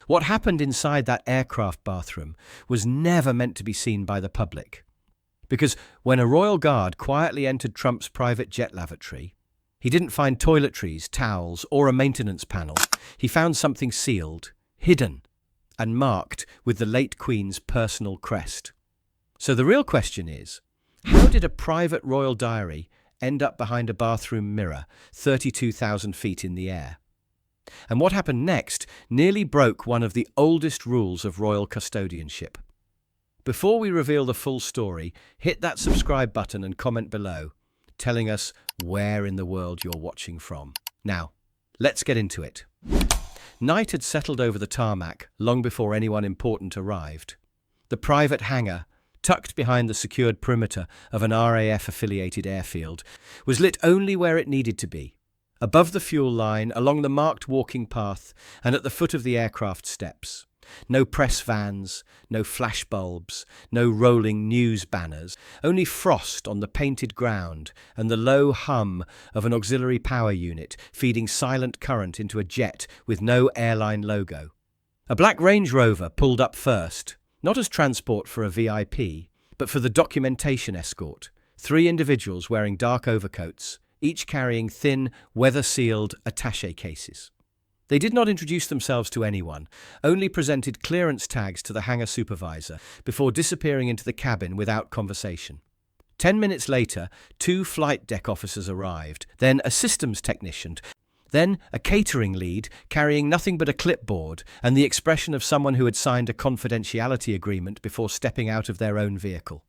What happened inside that aircraft bathroom was never meant to be seen by the public. Because when a royal guard quietly entered Trump's private jet lavatory, he didn't find toiletries, towels, or a maintenance panel. He found something sealed, hidden, and marked with the late Queen's personal crest. So the real question is, how did a private royal diary end up behind a bathroom mirror 32,000 feet in the air? And what happened next nearly broke one of the oldest rules of royal custodianship. Before we reveal the full story, hit that subscribe button and comment below, telling us where in the world you're watching from. Now, let's get into it. Night had settled over the tarmac long before anyone important arrived. The private hangar, tucked behind the secured perimeter of an RAF-affiliated airfield, was lit only where it needed to be. Above the fuel line, along the marked walking path, and at the foot of the aircraft steps. No press vans, no flash bulbs, no rolling news banners, only frost on the painted ground and the low hum of an auxiliary power unit feeding silent current into a jet with no airline logo. A black Range Rover pulled up first, not as transport for a VIP, but for the documentation escort. 3 individuals wearing dark overcoats, each carrying thin, weather-sealed attaché cases. They did not introduce themselves to anyone, only presented clearance tags to the hangar supervisor before disappearing into the cabin without conversation. 10 minutes later, 2 flight deck officers arrived, then a systems technician, then a catering lead carrying nothing but a clipboard and the expression of someone who had signed a confidentiality agreement before stepping out of their own vehicle.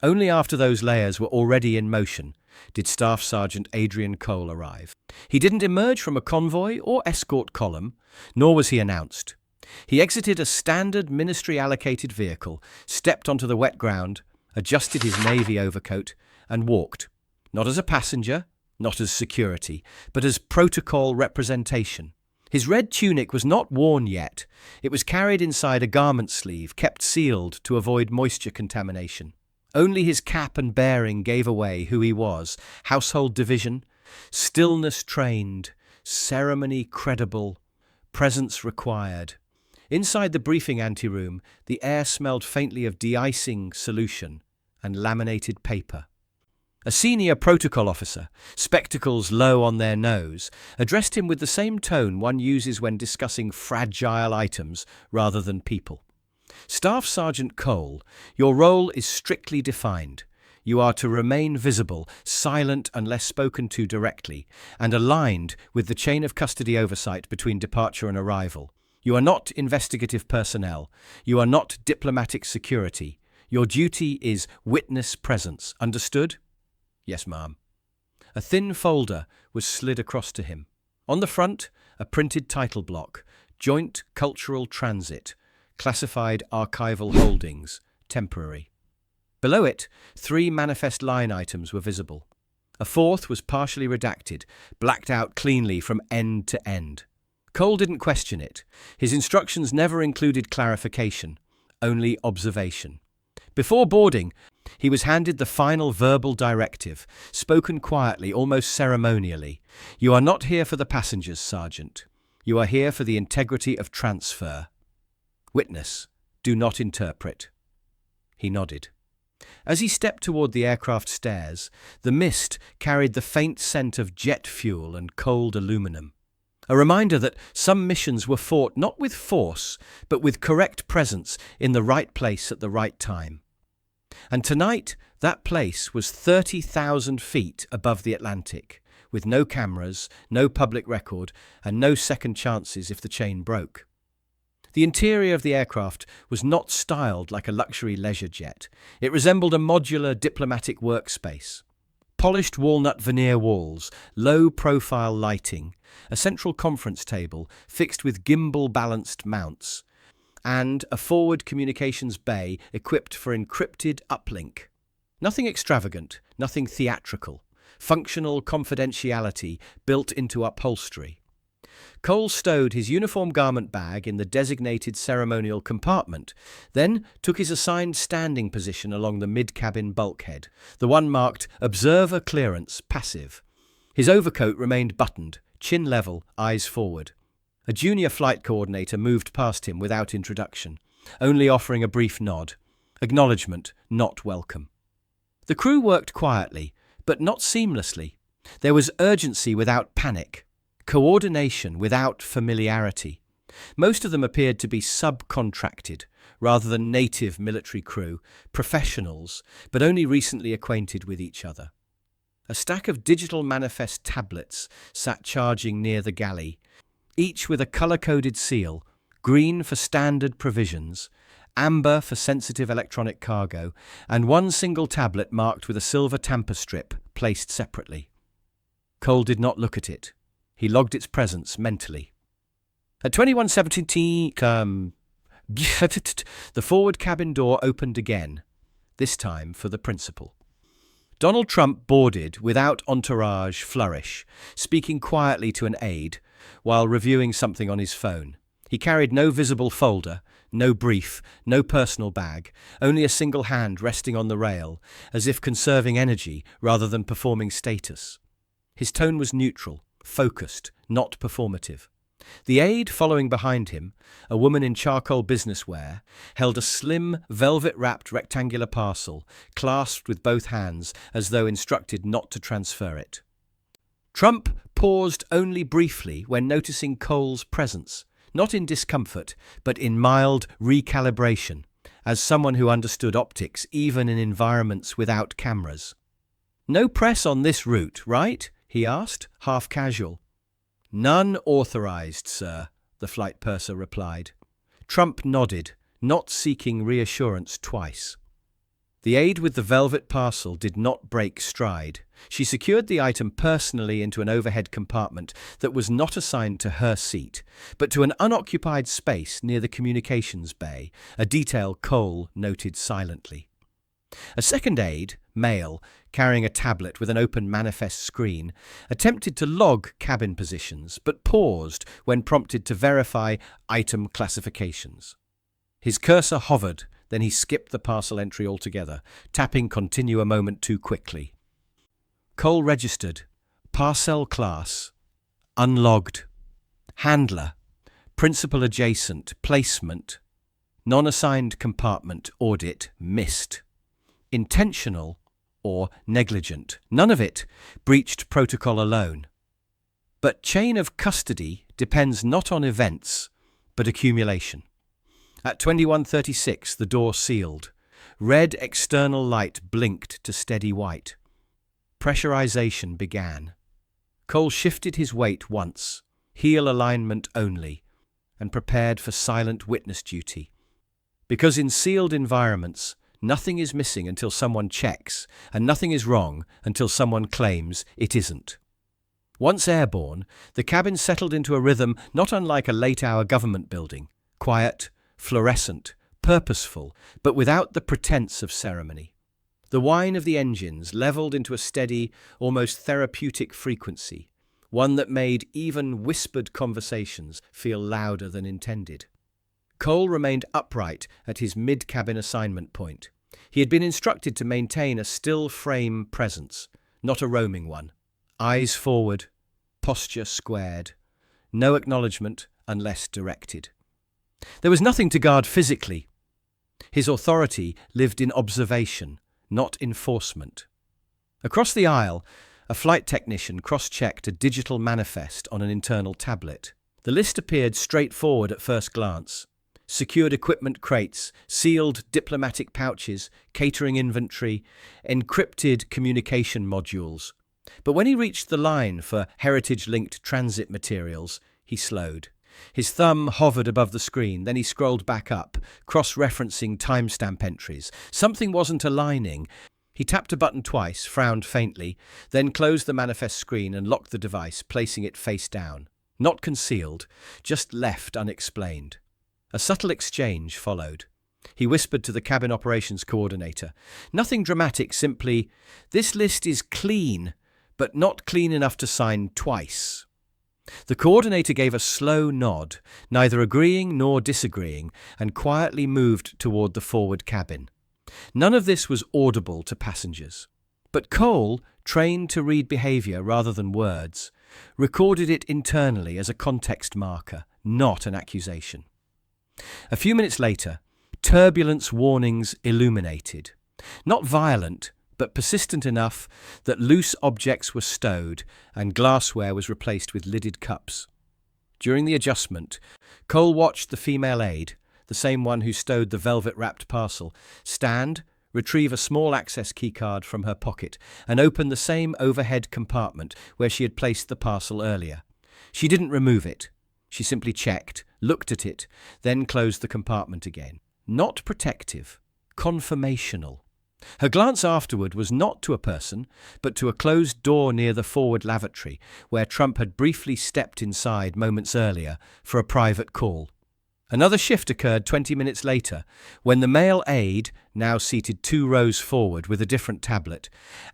Only after those layers were already in motion did Staff Sergeant Adrian Cole arrive. He didn't emerge from a convoy or escort column, nor was he announced. He exited a standard ministry-allocated vehicle, stepped onto the wet ground, adjusted his navy overcoat, and walked, not as a passenger, not as security, but as protocol representation. His red tunic was not worn yet. It was carried inside a garment sleeve, kept sealed to avoid moisture contamination. Only his cap and bearing gave away who he was. Household division, stillness trained, ceremony credible, presence required. Inside the briefing anteroom, the air smelled faintly of de-icing solution and laminated paper. A senior protocol officer, spectacles low on their nose, addressed him with the same tone one uses when discussing fragile items rather than people. Staff Sergeant Cole, your role is strictly defined. You are to remain visible, silent unless spoken to directly, and aligned with the chain of custody oversight between departure and arrival. You are not investigative personnel. You are not diplomatic security. Your duty is witness presence. Understood? Yes, ma'am. A thin folder was slid across to him. On the front, a printed title block, Joint Cultural Transit, Classified Archival Holdings, Temporary. Below it, 3 manifest line items were visible. A 4th was partially redacted, blacked out cleanly from end to end. Cole didn't question it. His instructions never included clarification, only observation. Before boarding, he was handed the final verbal directive, spoken quietly, almost ceremonially. You are not here for the passengers, Sergeant. You are here for the integrity of transfer. Witness, do not interpret. He nodded. As he stepped toward the aircraft stairs, the mist carried the faint scent of jet fuel and cold aluminum. A reminder that some missions were fought not with force, but with correct presence in the right place at the right time. And tonight, that place was 30,000 feet above the Atlantic, with no cameras, no public record, and no second chances if the chain broke. The interior of the aircraft was not styled like a luxury leisure jet. It resembled a modular diplomatic workspace. Polished walnut veneer walls, low-profile lighting, a central conference table fixed with gimbal-balanced mounts, and a forward communications bay equipped for encrypted uplink. Nothing extravagant, nothing theatrical. Functional confidentiality built into upholstery. Cole stowed his uniform garment bag in the designated ceremonial compartment, then took his assigned standing position along the mid-cabin bulkhead, the one marked Observer Clearance Passive. His overcoat remained buttoned, chin level, eyes forward. A junior flight coordinator moved past him without introduction, only offering a brief nod. Acknowledgement, not welcome. The crew worked quietly, but not seamlessly. There was urgency without panic, coordination without familiarity. Most of them appeared to be subcontracted, rather than native military crew, professionals, but only recently acquainted with each other. A stack of digital manifest tablets sat charging near the galley, each with a colour-coded seal, green for standard provisions, amber for sensitive electronic cargo, and one single tablet marked with a silver tamper strip placed separately. Cole did not look at it. He logged its presence mentally. At 21:17, the forward cabin door opened again, this time for the principal. Donald Trump boarded without entourage flourish, speaking quietly to an aide while reviewing something on his phone. He carried no visible folder, no brief, no personal bag, only a single hand resting on the rail, as if conserving energy rather than performing status. His tone was neutral, focused, not performative. The aide following behind him, a woman in charcoal business wear, held a slim, velvet-wrapped rectangular parcel, clasped with both hands as though instructed not to transfer it. Trump paused only briefly when noticing Cole's presence, not in discomfort, but in mild recalibration, as someone who understood optics even in environments without cameras. "No press on this route, right?" he asked, half casual. "None authorized, sir," the flight purser replied. Trump nodded, not seeking reassurance twice. The aide with the velvet parcel did not break stride. She secured the item personally into an overhead compartment that was not assigned to her seat, but to an unoccupied space near the communications bay, a detail Cole noted silently. A second aide, male, carrying a tablet with an open manifest screen, attempted to log cabin positions, but paused when prompted to verify item classifications. His cursor hovered, then he skipped the parcel entry altogether, tapping continue a moment too quickly. Cole registered. Parcel class. Unlogged. Handler. Principal adjacent. Placement. Non-assigned compartment. Audit. Missed. Intentional or negligent. None of it. Breached protocol alone. But chain of custody depends not on events, but accumulation. At 21:36, the door sealed. Red external light blinked to steady white. Pressurization began. Cole shifted his weight once, heel alignment only, and prepared for silent witness duty. Because in sealed environments, nothing is missing until someone checks, and nothing is wrong until someone claims it isn't. Once airborne, the cabin settled into a rhythm not unlike a late-hour government building, quiet, fluorescent, purposeful, but without the pretense of ceremony. The whine of the engines leveled into a steady, almost therapeutic frequency, one that made even whispered conversations feel louder than intended. Cole remained upright at his mid-cabin assignment point. He had been instructed to maintain a still-frame presence, not a roaming one. Eyes forward, posture squared, no acknowledgement unless directed. There was nothing to guard physically. His authority lived in observation, not enforcement. Across the aisle, a flight technician cross-checked a digital manifest on an internal tablet. The list appeared straightforward at first glance. Secured equipment crates, sealed diplomatic pouches, catering inventory, encrypted communication modules. But when he reached the line for heritage-linked transit materials, he slowed. His thumb hovered above the screen, then he scrolled back up, cross-referencing timestamp entries. Something wasn't aligning. He tapped a button twice, frowned faintly, then closed the manifest screen and locked the device, placing it face down. Not concealed, just left unexplained. A subtle exchange followed. He whispered to the cabin operations coordinator. Nothing dramatic, simply, "This list is clean, but not clean enough to sign twice." The coordinator gave a slow nod, neither agreeing nor disagreeing, and quietly moved toward the forward cabin. None of this was audible to passengers. But Cole, trained to read behavior rather than words, recorded it internally as a context marker, not an accusation. A few minutes later, turbulence warnings illuminated. Not violent, but persistent enough that loose objects were stowed and glassware was replaced with lidded cups. During the adjustment, Cole watched the female aide, the same one who stowed the velvet-wrapped parcel, stand, retrieve a small access keycard from her pocket, and open the same overhead compartment where she had placed the parcel earlier. She didn't remove it. She simply checked, looked at it, then closed the compartment again. Not protective, confirmational. Her glance afterward was not to a person, but to a closed door near the forward lavatory, where Trump had briefly stepped inside moments earlier for a private call. Another shift occurred 20 minutes later, when the male aide, now seated 2 rows forward with a different tablet,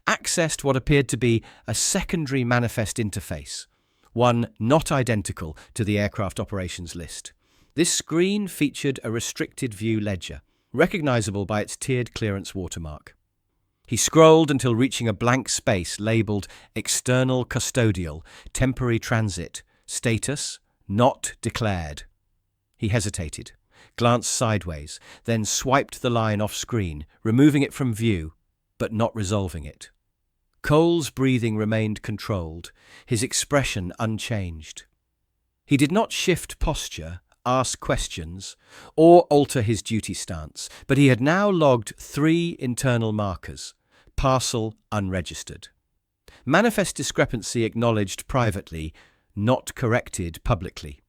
accessed what appeared to be a secondary manifest interface, one not identical to the aircraft operations list. This screen featured a restricted view ledger, recognizable by its tiered clearance watermark. He scrolled until reaching a blank space labeled External Custodial, Temporary Transit, Status, Not Declared. He hesitated, glanced sideways, then swiped the line off screen, removing it from view, but not resolving it. Cole's breathing remained controlled, his expression unchanged. He did not shift posture, ask questions, or alter his duty stance, but he had now logged 3 internal markers. Parcel unregistered. Manifest discrepancy acknowledged privately, not corrected publicly.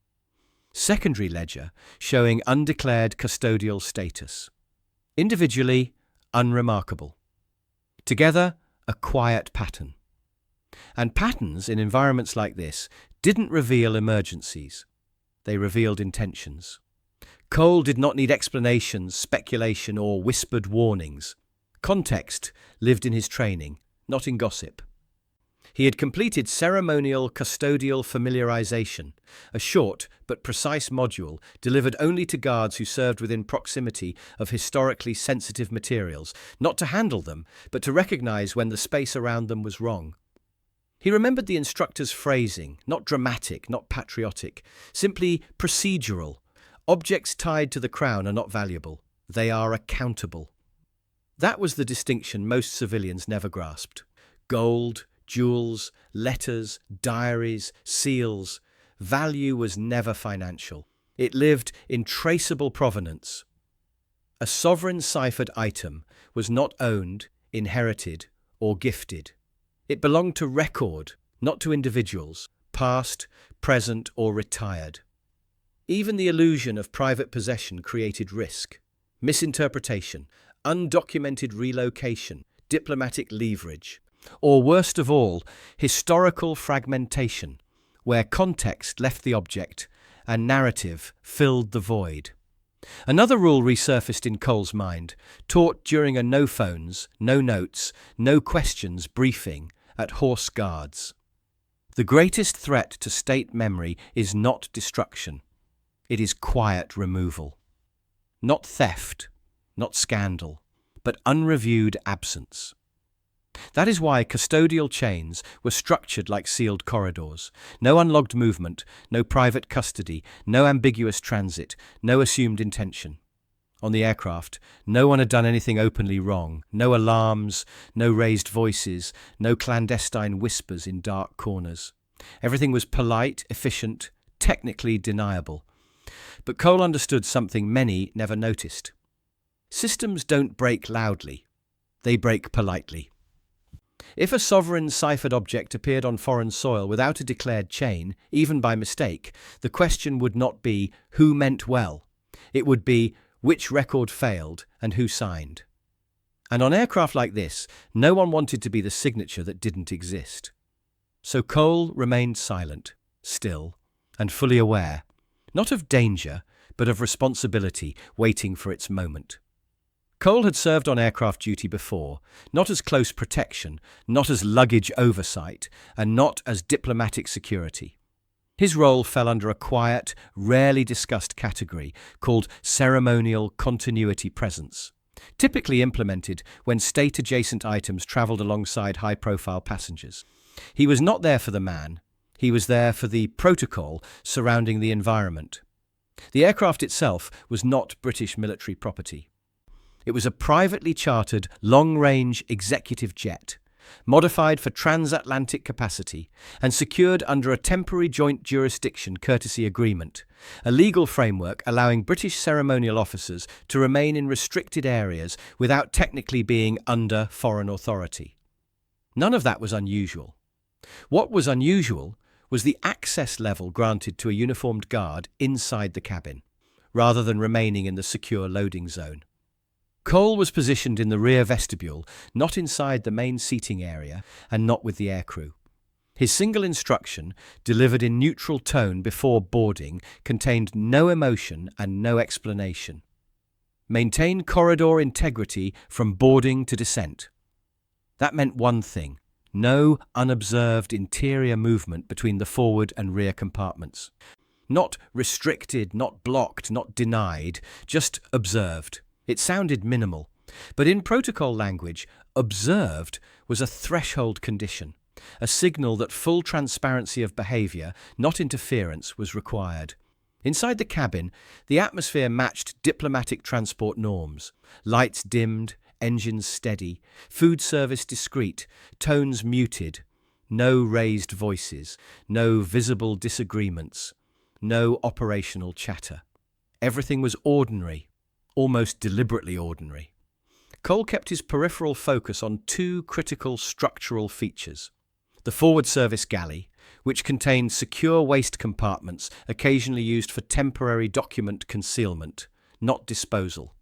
Secondary ledger showing undeclared custodial status. Individually, unremarkable. Together, a quiet pattern. And patterns in environments like this didn't reveal emergencies. They revealed intentions. Cole did not need explanations, speculation, or whispered warnings. Context lived in his training, not in gossip. He had completed ceremonial custodial familiarization, a short but precise module delivered only to guards who served within proximity of historically sensitive materials, not to handle them, but to recognize when the space around them was wrong. He remembered the instructor's phrasing, not dramatic, not patriotic, simply procedural. Objects tied to the crown are not valuable. They are accountable. That was the distinction most civilians never grasped. Gold, jewels, letters, diaries, seals. Value was never financial. It lived in traceable provenance. A sovereign-ciphered item was not owned, inherited, or gifted. It belonged to record, not to individuals, past, present, or retired. Even the illusion of private possession created risk, misinterpretation, undocumented relocation, diplomatic leverage, or worst of all, historical fragmentation, where context left the object and narrative filled the void. Another rule resurfaced in Cole's mind, taught during a no phones, no notes, no questions briefing at Horse Guards. The greatest threat to state memory is not destruction. It is quiet removal. Not theft, not scandal, but unreviewed absence. That is why custodial chains were structured like sealed corridors. No unlogged movement, no private custody, no ambiguous transit, no assumed intention. On the aircraft, no one had done anything openly wrong. No alarms, no raised voices, no clandestine whispers in dark corners. Everything was polite, efficient, technically deniable. But Cole understood something many never noticed. Systems don't break loudly. They break politely. If a sovereign ciphered object appeared on foreign soil without a declared chain, even by mistake, the question would not be who meant well. It would be which record failed and who signed. And on aircraft like this, no one wanted to be the signature that didn't exist. So Cole remained silent, still, and fully aware, not of danger, but of responsibility waiting for its moment. Cole had served on aircraft duty before, not as close protection, not as luggage oversight, and not as diplomatic security. His role fell under a quiet, rarely discussed category called ceremonial continuity presence, typically implemented when state-adjacent items travelled alongside high-profile passengers. He was not there for the man, He was there for the protocol surrounding the environment. The aircraft itself was not British military property. It was a privately chartered, long-range executive jet, modified for transatlantic capacity and secured under a temporary joint jurisdiction courtesy agreement, a legal framework allowing British ceremonial officers to remain in restricted areas without technically being under foreign authority. None of that was unusual. What was unusual was the access level granted to a uniformed guard inside the cabin, rather than remaining in the secure loading zone. Cole was positioned in the rear vestibule, not inside the main seating area and not with the aircrew. His single instruction, delivered in neutral tone before boarding, contained no emotion and no explanation. Maintain corridor integrity from boarding to descent. That meant one thing: no unobserved interior movement between the forward and rear compartments. Not restricted, not blocked, not denied, just observed. It sounded minimal, but in protocol language, observed was a threshold condition, a signal that full transparency of behaviour, not interference, was required. Inside the cabin, the atmosphere matched diplomatic transport norms: lights dimmed, engines steady, food service discreet, tones muted, no raised voices, no visible disagreements, no operational chatter. Everything was ordinary, almost deliberately ordinary. Cole kept his peripheral focus on two critical structural features: the forward service galley, which contained secure waste compartments occasionally used for temporary document concealment, not disposal;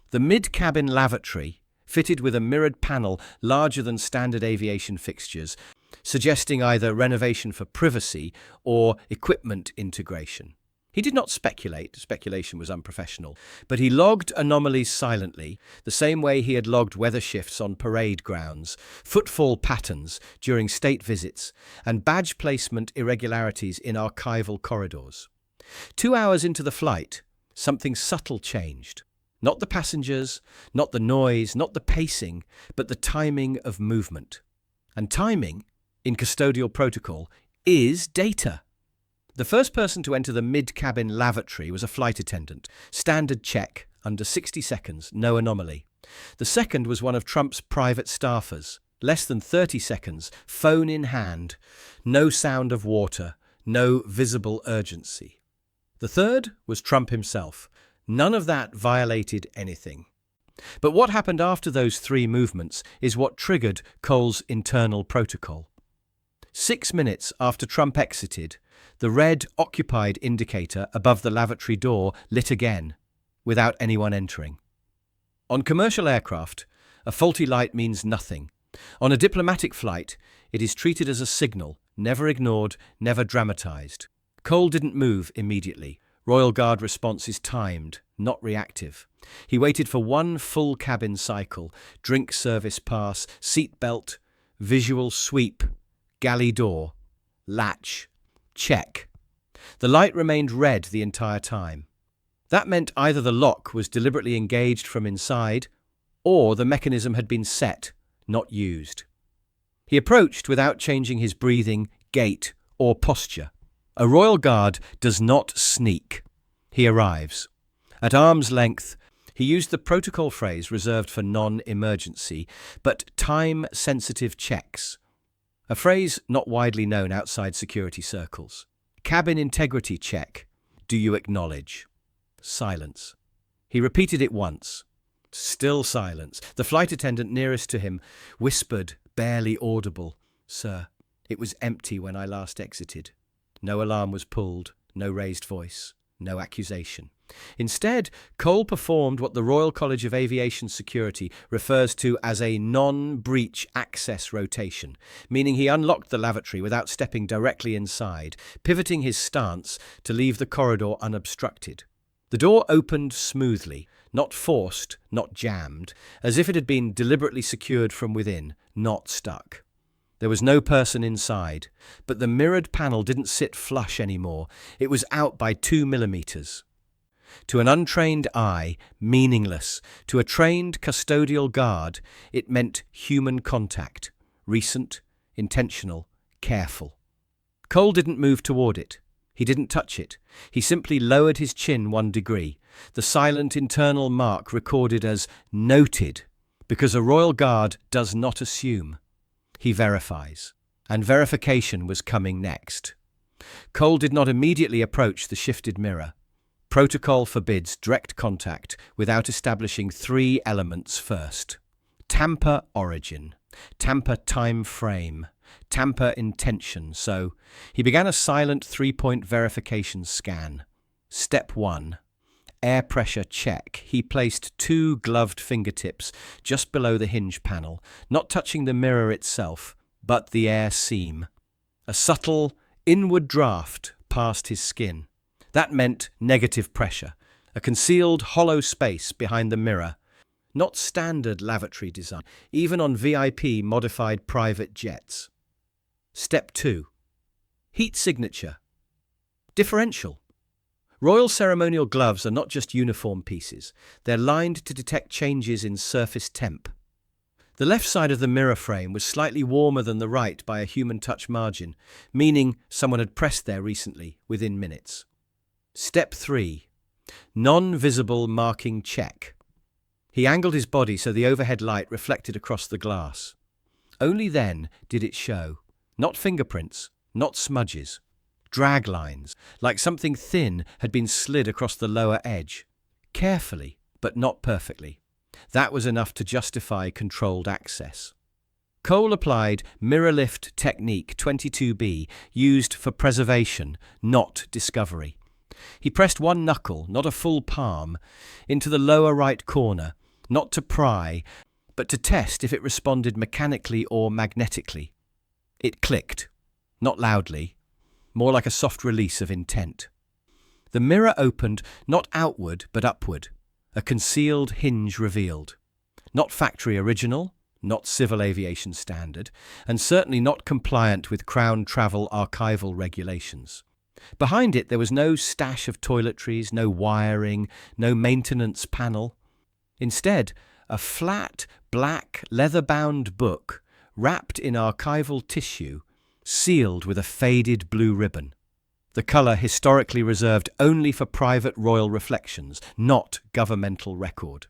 the mid-cabin lavatory, fitted with a mirrored panel larger than standard aviation fixtures, suggesting either renovation for privacy or equipment integration. He did not speculate, speculation was unprofessional, but he logged anomalies silently, the same way he had logged weather shifts on parade grounds, footfall patterns during state visits, and badge placement irregularities in archival corridors. 2 hours into the flight, something subtle changed. Not the passengers, not the noise, not the pacing, but the timing of movement. And timing, in custodial protocol, is data. The first person to enter the mid-cabin lavatory was a flight attendant. Standard check, under 60 seconds, no anomaly. The second was one of Trump's private staffers. Less than 30 seconds, phone in hand, no sound of water, no visible urgency. The third was Trump himself. None of that violated anything. But what happened after those three movements is what triggered Cole's internal protocol. 6 minutes after Trump exited, the red occupied indicator above the lavatory door lit again, without anyone entering. On commercial aircraft, a faulty light means nothing. On a diplomatic flight, it is treated as a signal, never ignored, never dramatized. Cole didn't move immediately. Royal Guard response is timed, not reactive. He waited for one full cabin cycle: drink service pass, seat belt, visual sweep, galley door, latch, check. The light remained red the entire time. That meant either the lock was deliberately engaged from inside, or the mechanism had been set, not used. He approached without changing his breathing, gait, or posture. A Royal Guard does not sneak. He arrives. At arm's length, he used the protocol phrase reserved for non-emergency, but time-sensitive checks. A phrase not widely known outside security circles. Cabin integrity check. Do you acknowledge? Silence. He repeated it once. Still silence. The flight attendant nearest to him whispered, barely audible, "Sir, it was empty when I last exited." No alarm was pulled, no raised voice, no accusation. Instead, Cole performed what the Royal College of Aviation Security refers to as a non-breach access rotation, meaning he unlocked the lavatory without stepping directly inside, pivoting his stance to leave the corridor unobstructed. The door opened smoothly, not forced, not jammed, as if it had been deliberately secured from within, not stuck. There was no person inside, but the mirrored panel didn't sit flush anymore. It was out by 2 millimeters. To an untrained eye, meaningless. To a trained custodial guard, it meant human contact, recent, intentional, careful. Cole didn't move toward it. He didn't touch it. He simply lowered his chin 1 degree, the silent internal mark recorded as noted, because a royal guard does not assume. He verifies. And verification was coming next. Cole did not immediately approach the shifted mirror. Protocol forbids direct contact without establishing 3 elements first. Tamper origin, tamper time frame, tamper intention. So he began a silent 3-point verification scan. Step 1. Air pressure check. He placed 2 gloved fingertips just below the hinge panel, not touching the mirror itself, but the air seam. A subtle inward draft passed his skin. That meant negative pressure, a concealed hollow space behind the mirror. Not standard lavatory design, even on VIP modified private jets. Step 2. Heat signature. Differential. Royal ceremonial gloves are not just uniform pieces. They're lined to detect changes in surface temp. The left side of the mirror frame was slightly warmer than the right by a human touch margin, meaning someone had pressed there recently, within minutes. Step 3. Non-visible marking check. He angled his body so the overhead light reflected across the glass. Only then did it show. Not fingerprints, not smudges. Drag lines, like something thin had been slid across the lower edge. Carefully, but not perfectly. That was enough to justify controlled access. Cole applied mirror lift technique 22B, used for preservation, not discovery. He pressed 1 knuckle, not a full palm, into the lower right corner, not to pry, but to test if it responded mechanically or magnetically. It clicked, not loudly, more like a soft release of intent. The mirror opened not outward but upward, a concealed hinge revealed. Not factory original, not civil aviation standard, and certainly not compliant with Crown travel archival regulations. Behind it there was no stash of toiletries, no wiring, no maintenance panel. Instead, a flat, black, leather-bound book, wrapped in archival tissue, sealed with a faded blue ribbon. The colour historically reserved only for private royal reflections, not governmental record.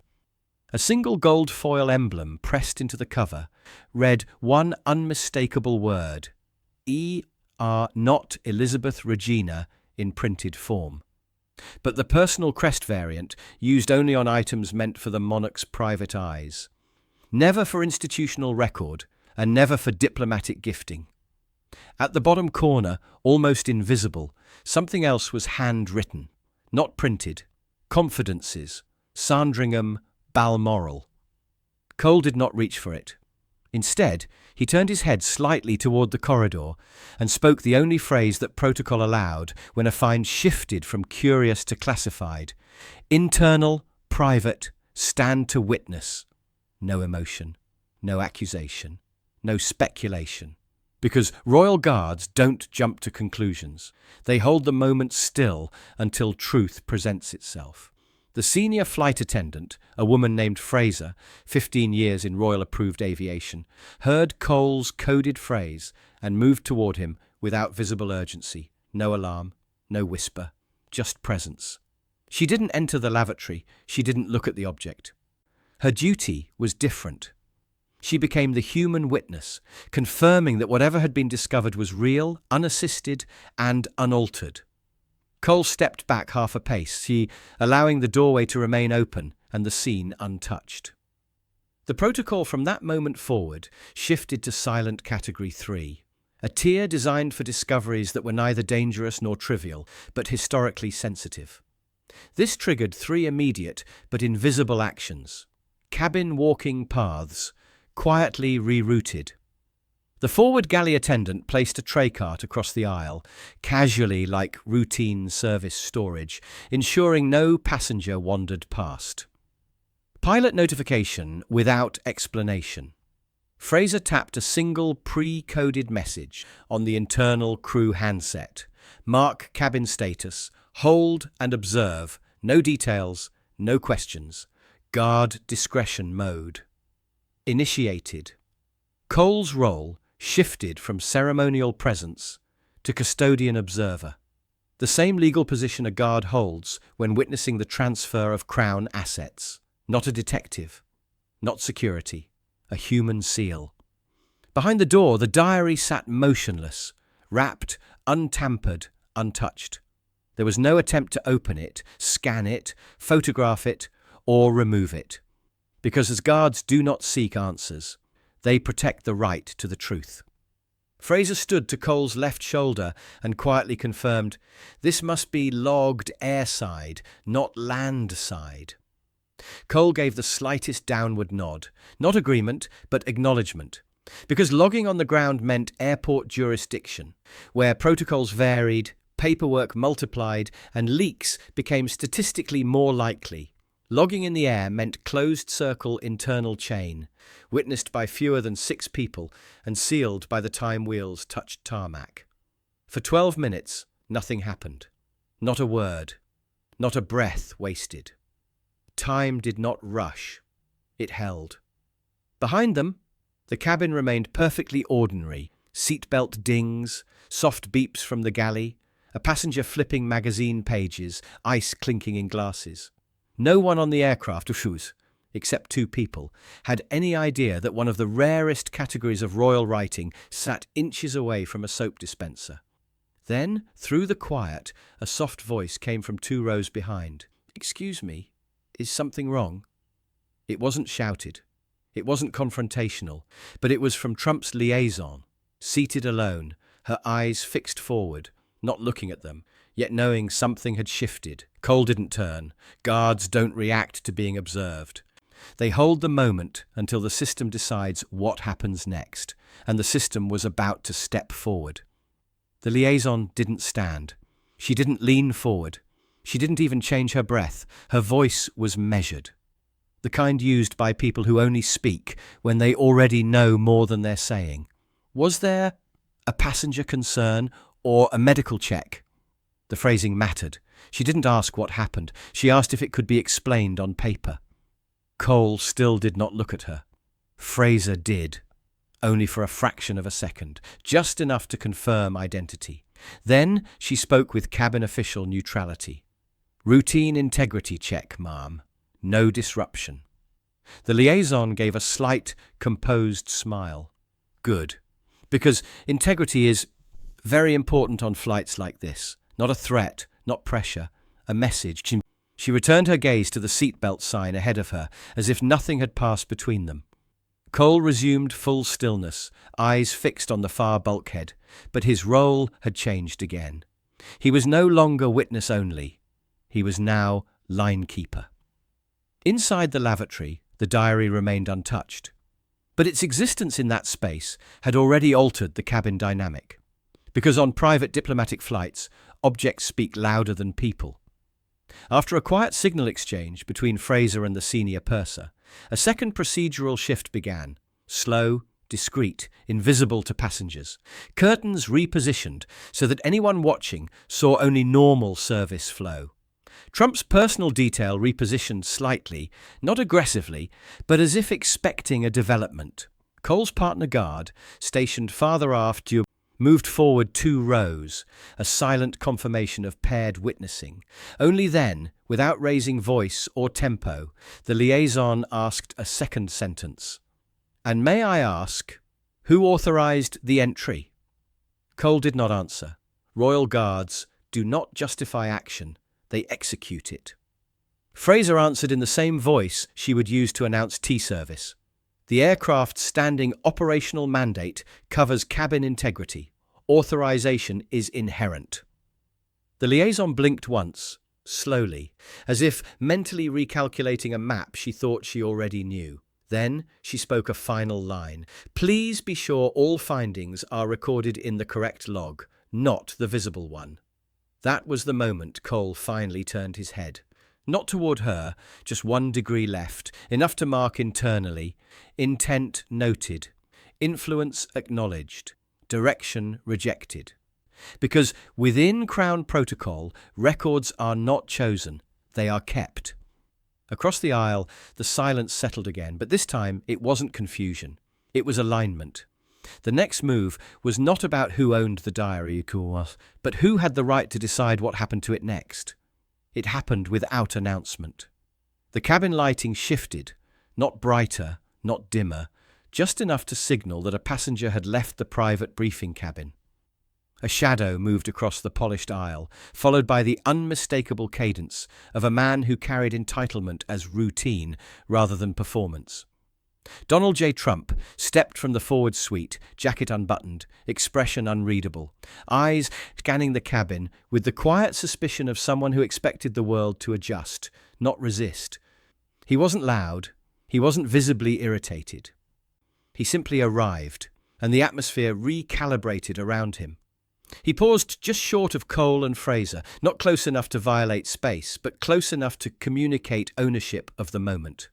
A single gold foil emblem pressed into the cover read one unmistakable word, E.R. not Elizabeth Regina, in printed form. But the personal crest variant, used only on items meant for the monarch's private eyes. Never for institutional record, and never for diplomatic gifting. At the bottom corner, almost invisible, something else was handwritten, not printed. Confidences, Sandringham, Balmoral. Cole did not reach for it. Instead, he turned his head slightly toward the corridor and spoke the only phrase that protocol allowed when a find shifted from curious to classified. Internal, private, stand to witness. No emotion, no accusation, no speculation. Because royal guards don't jump to conclusions. They hold the moment still until truth presents itself. The senior flight attendant, a woman named Fraser, 15 years in royal-approved aviation, heard Cole's coded phrase and moved toward him without visible urgency. No alarm, no whisper, just presence. She didn't enter the lavatory. She didn't look at the object. Her duty was different. She became the human witness, confirming that whatever had been discovered was real, unassisted, and unaltered. Cole stepped back half a pace, allowing the doorway to remain open and the scene untouched. The protocol from that moment forward shifted to silent category 3, a tier designed for discoveries that were neither dangerous nor trivial, but historically sensitive. This triggered 3 immediate but invisible actions. Cabin walking paths, quietly rerouted. The forward galley attendant placed a tray cart across the aisle, casually like routine service storage, ensuring no passenger wandered past. Pilot notification without explanation. Fraser tapped a single pre-coded message on the internal crew handset. Mark cabin status, hold and observe, no details, no questions. Guard discretion mode. Initiated. Cole's role shifted from ceremonial presence to custodian observer. The same legal position a guard holds when witnessing the transfer of Crown assets. Not a detective, not security, a human seal. Behind the door, the diary sat motionless, wrapped, untampered, untouched. There was no attempt to open it, scan it, photograph it, or remove it. Because as guards do not seek answers, they protect the right to the truth. Fraser stood to Cole's left shoulder and quietly confirmed, "This must be logged airside, not landside." Cole gave the slightest downward nod, not agreement, but acknowledgement, because logging on the ground meant airport jurisdiction, where protocols varied, paperwork multiplied, and leaks became statistically more likely. Logging in the air meant closed-circle internal chain, witnessed by fewer than 6 people and sealed by the time wheels touched tarmac. For 12 minutes, nothing happened. Not a word. Not a breath wasted. Time did not rush. It held. Behind them, the cabin remained perfectly ordinary. Seatbelt dings, soft beeps from the galley, a passenger flipping magazine pages, ice clinking in glasses. No one on the aircraft, except 2 people, had any idea that one of the rarest categories of royal writing sat inches away from a soap dispenser. Then, through the quiet, a soft voice came from 2 rows behind. "Excuse me, is something wrong?" It wasn't shouted. It wasn't confrontational, but it was from Trump's liaison, seated alone, her eyes fixed forward, not looking at them, yet knowing something had shifted. Cole didn't turn. Guards don't react to being observed. They hold the moment until the system decides what happens next, and the system was about to step forward. The liaison didn't stand. She didn't lean forward. She didn't even change her breath. Her voice was measured. The kind used by people who only speak when they already know more than they're saying. Was there a passenger concern or a medical check? The phrasing mattered. She didn't ask what happened. She asked if it could be explained on paper. Cole still did not look at her. Fraser did, only for a fraction of a second, just enough to confirm identity. Then she spoke with cabin official neutrality. "Routine integrity check, ma'am. No disruption." The liaison gave a slight, composed smile. "Good. Because integrity is very important on flights like this. Not a threat, not pressure, a message." She returned her gaze to the seatbelt sign ahead of her, as if nothing had passed between them. Cole resumed full stillness, eyes fixed on the far bulkhead, but his role had changed again. He was no longer witness only. He was now linekeeper. Inside the lavatory, the diary remained untouched. But its existence in that space had already altered the cabin dynamic. Because on private diplomatic flights, objects speak louder than people. After a quiet signal exchange between Fraser and the senior purser, a second procedural shift began, slow, discreet, invisible to passengers. Curtains repositioned so that anyone watching saw only normal service flow. Trump's personal detail repositioned slightly, not aggressively, but as if expecting a development. Cole's partner guard, stationed farther aft, moved forward 2 rows, a silent confirmation of paired witnessing. Only then, without raising voice or tempo, the liaison asked a second sentence. "And may I ask, who authorized the entry?" Cole did not answer. Royal Guards do not justify action, they execute it. Fraser answered in the same voice she would use to announce tea service. "The aircraft's standing operational mandate covers cabin integrity. Authorization is inherent." The liaison blinked once, slowly, as if mentally recalculating a map she thought she already knew. Then she spoke a final line. "Please be sure all findings are recorded in the correct log, not the visible one." That was the moment Cole finally turned his head. Not toward her, just 1 degree left, enough to mark internally. Intent noted. Influence acknowledged. Direction rejected. Because within Crown protocol, records are not chosen, they are kept. Across the aisle, the silence settled again, but this time it wasn't confusion. It was alignment. The next move was not about who owned the diary, but who had the right to decide what happened to it next. It happened without announcement. The cabin lighting shifted, not brighter, not dimmer, just enough to signal that a passenger had left the private briefing cabin. A shadow moved across the polished aisle, followed by the unmistakable cadence of a man who carried entitlement as routine rather than performance. Donald J. Trump stepped from the forward suite, jacket unbuttoned, expression unreadable, eyes scanning the cabin with the quiet suspicion of someone who expected the world to adjust, not resist. He wasn't loud, he wasn't visibly irritated. He simply arrived, and the atmosphere recalibrated around him. He paused just short of Cole and Fraser, not close enough to violate space, but close enough to communicate ownership of the moment.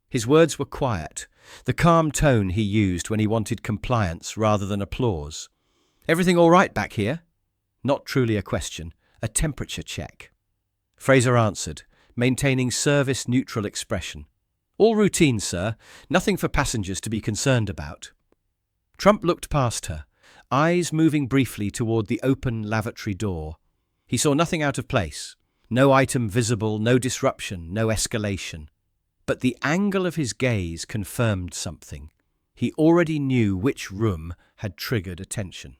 His words were quiet, the calm tone he used when he wanted compliance rather than applause. "Everything all right back here?" Not truly a question, a temperature check. Fraser answered, maintaining service-neutral expression. "All routine, sir. Nothing for passengers to be concerned about." Trump looked past her, eyes moving briefly toward the open lavatory door. He saw nothing out of place. No item visible, no disruption, no escalation. But the angle of his gaze confirmed something. He already knew which room had triggered attention.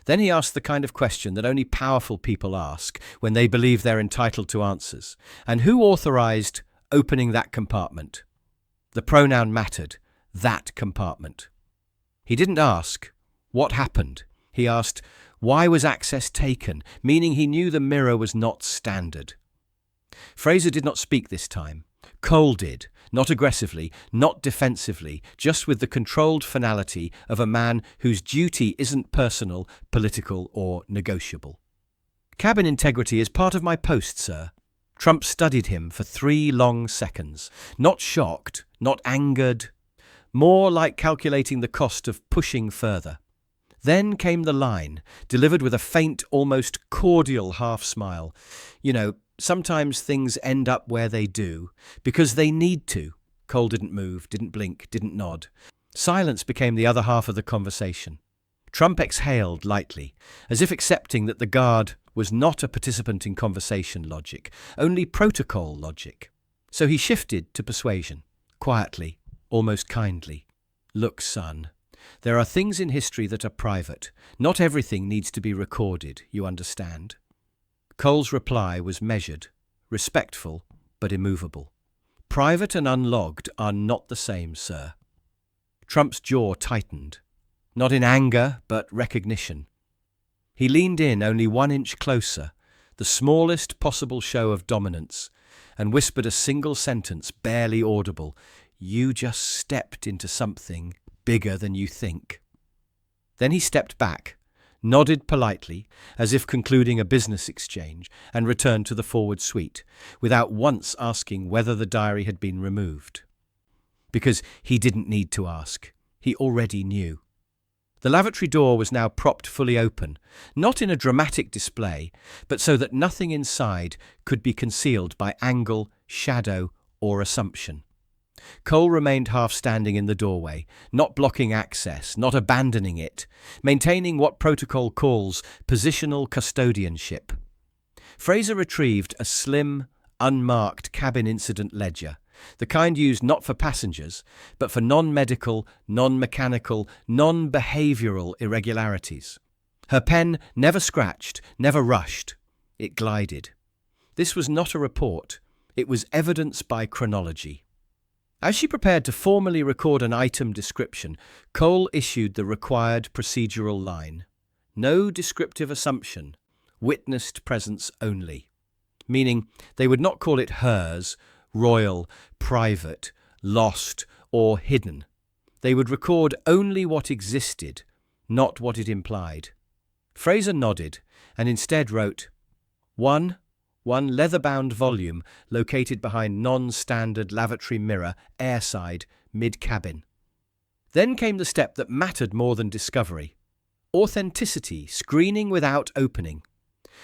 Then he asked the kind of question that only powerful people ask when they believe they're entitled to answers. And who authorized opening that compartment? The pronoun mattered. That compartment. He didn't ask, "What happened?" He asked, "Why was access taken?" Meaning he knew the mirror was not standard. Fraser did not speak this time. Cole did, not aggressively, not defensively, just with the controlled finality of a man whose duty isn't personal, political, or negotiable. "Cabin integrity is part of my post, sir." Trump studied him for 3 long seconds, not shocked, not angered, more like calculating the cost of pushing further. Then came the line, delivered with a faint, almost cordial half smile. Sometimes things end up where they do, because they need to. Cole didn't move, didn't blink, didn't nod. Silence became the other half of the conversation. Trump exhaled lightly, as if accepting that the guard was not a participant in conversation logic, only protocol logic. So he shifted to persuasion, quietly, almost kindly. "Look, son, there are things in history that are private. Not everything needs to be recorded, you understand?" Cole's reply was measured, respectful, but immovable. "Private and unlogged are not the same, sir." Trump's jaw tightened, not in anger, but recognition. He leaned in only 1 inch closer, the smallest possible show of dominance, and whispered a single sentence, barely audible. "You just stepped into something bigger than you think." Then he stepped back, nodded politely, as if concluding a business exchange, and returned to the forward suite, without once asking whether the diary had been removed. Because he didn't need to ask. He already knew. The lavatory door was now propped fully open, not in a dramatic display, but so that nothing inside could be concealed by angle, shadow, or assumption. Cole remained half-standing in the doorway, not blocking access, not abandoning it, maintaining what protocol calls positional custodianship. Fraser retrieved a slim, unmarked cabin incident ledger, the kind used not for passengers, but for non-medical, non-mechanical, non-behavioral irregularities. Her pen never scratched, never rushed. It glided. This was not a report. It was evidence by chronology. As she prepared to formally record an item description, Cole issued the required procedural line. No descriptive assumption, witnessed presence only. Meaning they would not call it hers, royal, private, lost, or hidden. They would record only what existed, not what it implied. Fraser nodded and instead wrote, One leather-bound volume located behind non-standard lavatory mirror, airside, mid-cabin. Then came the step that mattered more than discovery. Authenticity, screening without opening.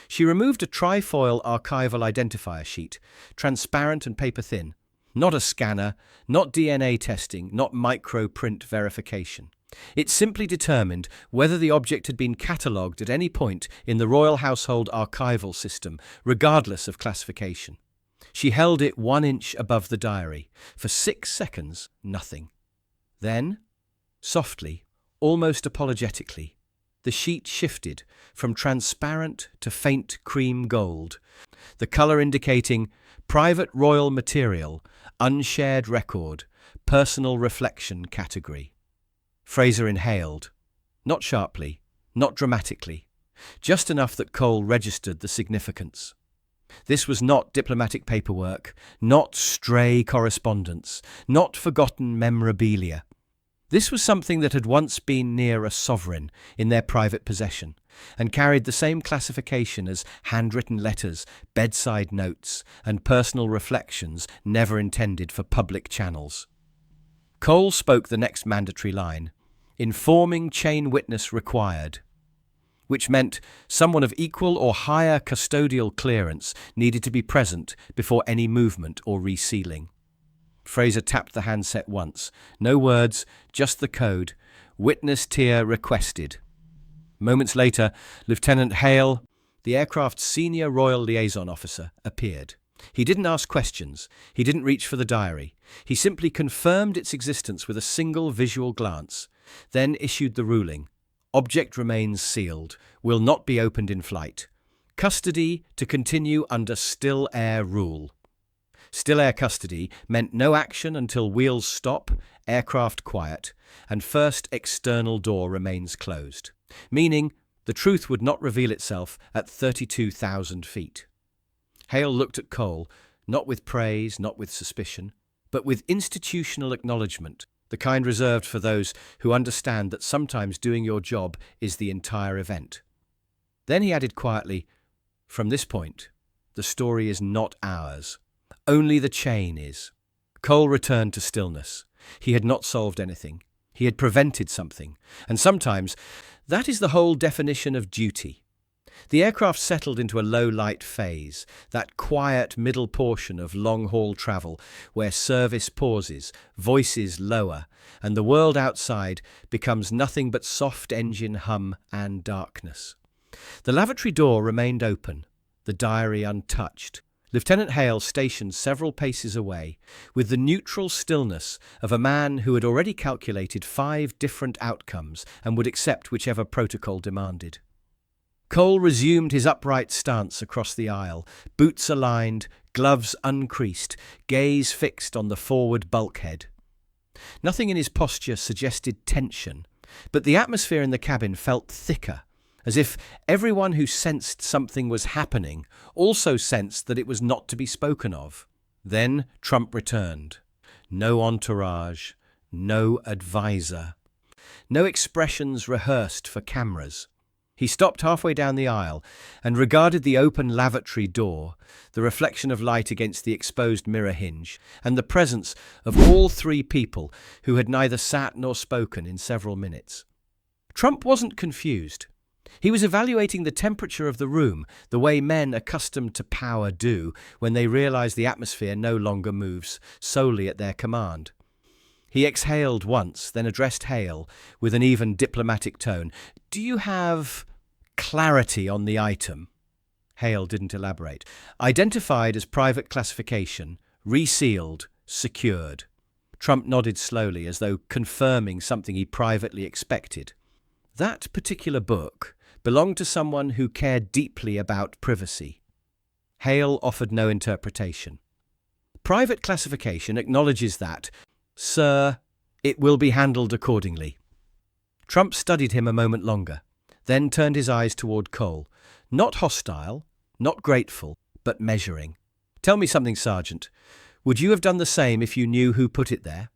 She removed a trifoil archival identifier sheet, transparent and paper-thin. Not a scanner, not DNA testing, not microprint verification. It simply determined whether the object had been catalogued at any point in the Royal Household archival system, regardless of classification. She held it 1 inch above the diary. For 6 seconds, nothing. Then, softly, almost apologetically, the sheet shifted from transparent to faint cream gold, the colour indicating private royal material, unshared record, personal reflection category. Fraser inhaled, not sharply, not dramatically, just enough that Cole registered the significance. This was not diplomatic paperwork, not stray correspondence, not forgotten memorabilia. This was something that had once been near a sovereign in their private possession, and carried the same classification as handwritten letters, bedside notes, and personal reflections never intended for public channels. Cole spoke the next mandatory line, informing chain witness required, which meant someone of equal or higher custodial clearance needed to be present before any movement or resealing. Fraser tapped the handset once. No words, just the code. Witness tier requested. Moments later, Lieutenant Hale, the aircraft's senior royal liaison officer, appeared. He didn't ask questions. He didn't reach for the diary. He simply confirmed its existence with a single visual glance, then issued the ruling. Object remains sealed. Will not be opened in flight. Custody to continue under still air rule. Still air custody meant no action until wheels stop, aircraft quiet, and first external door remains closed, meaning the truth would not reveal itself at 32,000 feet. Hale looked at Cole, not with praise, not with suspicion, but with institutional acknowledgement, the kind reserved for those who understand that sometimes doing your job is the entire event. Then he added quietly, "From this point, the story is not ours. Only the chain is." Cole returned to stillness. He had not solved anything. He had prevented something. And sometimes that is the whole definition of duty. The aircraft settled into a low-light phase, that quiet middle portion of long-haul travel where service pauses, voices lower, and the world outside becomes nothing but soft engine hum and darkness. The lavatory door remained open, the diary untouched. Lieutenant Hale stationed several paces away, with the neutral stillness of a man who had already calculated 5 different outcomes and would accept whichever protocol demanded. Cole resumed his upright stance across the aisle, boots aligned, gloves uncreased, gaze fixed on the forward bulkhead. Nothing in his posture suggested tension, but the atmosphere in the cabin felt thicker, as if everyone who sensed something was happening also sensed that it was not to be spoken of. Then Trump returned. No entourage, no advisor, no expressions rehearsed for cameras. He stopped halfway down the aisle and regarded the open lavatory door, the reflection of light against the exposed mirror hinge, and the presence of all 3 people who had neither sat nor spoken in several minutes. Trump wasn't confused. He was evaluating the temperature of the room, the way men accustomed to power do when they realize the atmosphere no longer moves solely at their command. He exhaled once, then addressed Hale with an even diplomatic tone. "Do you have clarity on the item?" Hale didn't elaborate. "Identified as private classification, resealed, secured." Trump nodded slowly, as though confirming something he privately expected. That particular book belonged to someone who cared deeply about privacy. Hale offered no interpretation. "Private classification acknowledges that, sir, it will be handled accordingly." Trump studied him a moment longer, then turned his eyes toward Cole. Not hostile, not grateful, but measuring. "Tell me something, Sergeant. Would you have done the same if you knew who put it there?"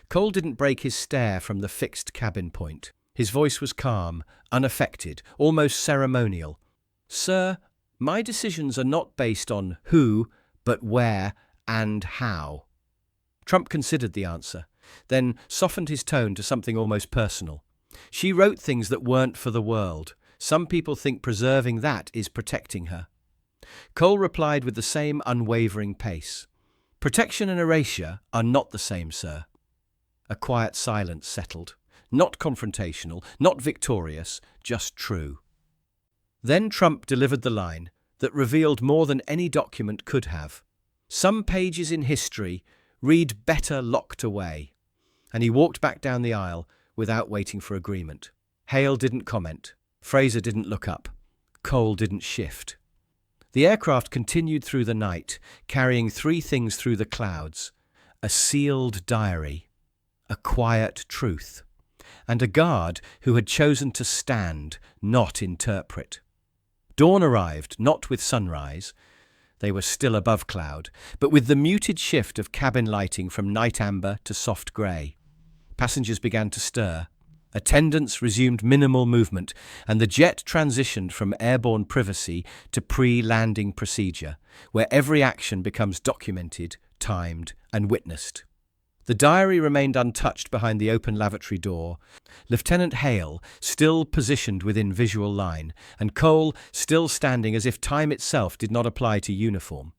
Cole didn't break his stare from the fixed cabin point. His voice was calm, unaffected, almost ceremonial. "Sir, my decisions are not based on who, but where and how." Trump considered the answer, then softened his tone to something almost personal. "She wrote things that weren't for the world. Some people think preserving that is protecting her." Cole replied with the same unwavering pace. "Protection and erasure are not the same, sir." A quiet silence settled. not confrontational, not victorious, just true. Then Trump delivered the line that revealed more than any document could have. Some pages in history read better locked away. And he walked back down the aisle without waiting for agreement. Hale didn't comment. Fraser didn't look up. Cole didn't shift. The aircraft continued through the night, carrying three things through the clouds: a sealed diary, a quiet truth, and a guard who had chosen to stand, not interpret. Dawn arrived, not with sunrise. They were still above cloud, but with the muted shift of cabin lighting from night amber to soft grey. Passengers began to stir. Attendants resumed minimal movement, and the jet transitioned from airborne privacy to pre-landing procedure, where every action becomes documented, timed, and witnessed. The diary remained untouched behind the open lavatory door, Lieutenant Hale still positioned within visual line, and Cole still standing as if time itself did not apply to uniform.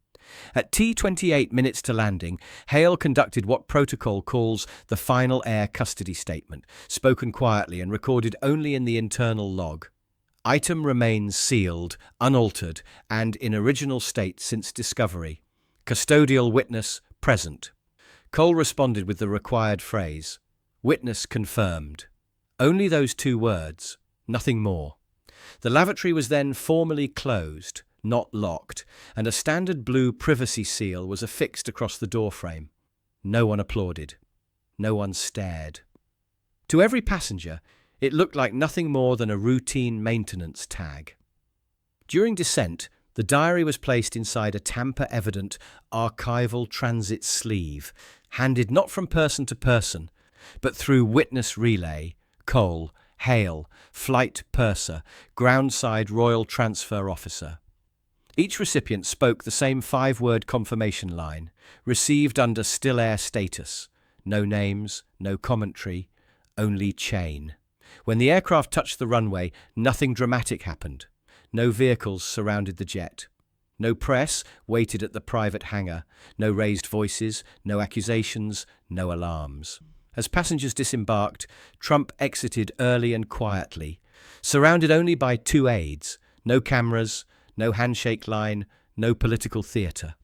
At T28 minutes to landing, Hale conducted what protocol calls the final air custody statement, spoken quietly and recorded only in the internal log. Item remains sealed, unaltered, and in original state since discovery. Custodial witness present. Cole responded with the required phrase, "Witness confirmed." Only those two words, nothing more. The lavatory was then formally closed, not locked, and a standard blue privacy seal was affixed across the doorframe. No one applauded. No one stared. To every passenger, it looked like nothing more than a routine maintenance tag. During descent, the diary was placed inside a tamper-evident archival transit sleeve, handed not from person to person, but through witness relay, Cole, Hale, flight purser, groundside royal transfer officer. Each recipient spoke the same 5-word confirmation line, received under still air status. No names, no commentary, only chain. When the aircraft touched the runway, nothing dramatic happened. No vehicles surrounded the jet. No press waited at the private hangar. No raised voices, no accusations, no alarms. As passengers disembarked, Trump exited early and quietly, surrounded only by 2 aides, no cameras, no handshake line, no political theatre.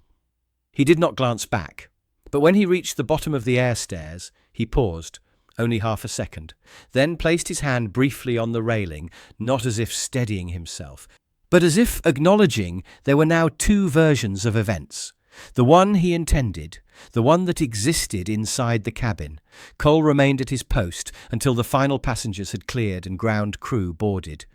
He did not glance back, but when he reached the bottom of the air stairs, he paused, only half a second, then placed his hand briefly on the railing, not as if steadying himself, but as if acknowledging there were now 2 versions of events. The one he intended, the one that existed inside the cabin. Cole remained at his post until the final passengers had cleared and ground crew boarded.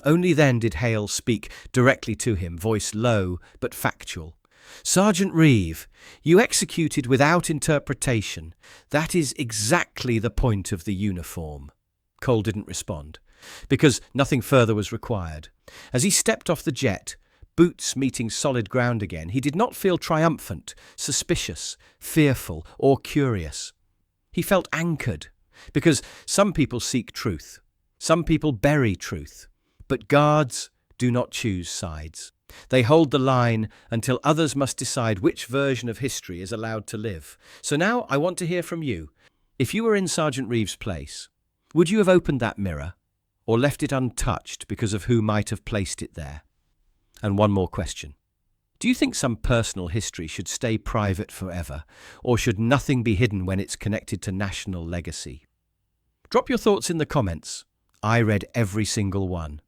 Only then did Hale speak directly to him, voice low but factual. "Sergeant Reeve, you executed without interpretation. That is exactly the point of the uniform." Cole didn't respond, because nothing further was required. As he stepped off the jet, boots meeting solid ground again, he did not feel triumphant, suspicious, fearful, or curious. He felt anchored, because some people seek truth. Some people bury truth. But guards do not choose sides. They hold the line until others must decide which version of history is allowed to live. So now I want to hear from you. If you were in Sergeant Reeve's place, would you have opened that mirror or left it untouched because of who might have placed it there? And one more question. Do you think some personal history should stay private forever, or should nothing be hidden when it's connected to national legacy? Drop your thoughts in the comments. I read every single one.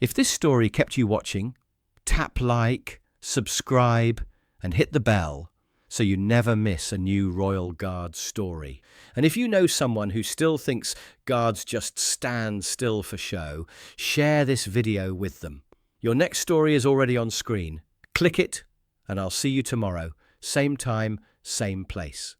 If this story kept you watching, tap like, subscribe, and hit the bell so you never miss a new Royal Guard story. And if you know someone who still thinks guards just stand still for show, share this video with them. Your next story is already on screen. Click it, and I'll see you tomorrow, same time, same place.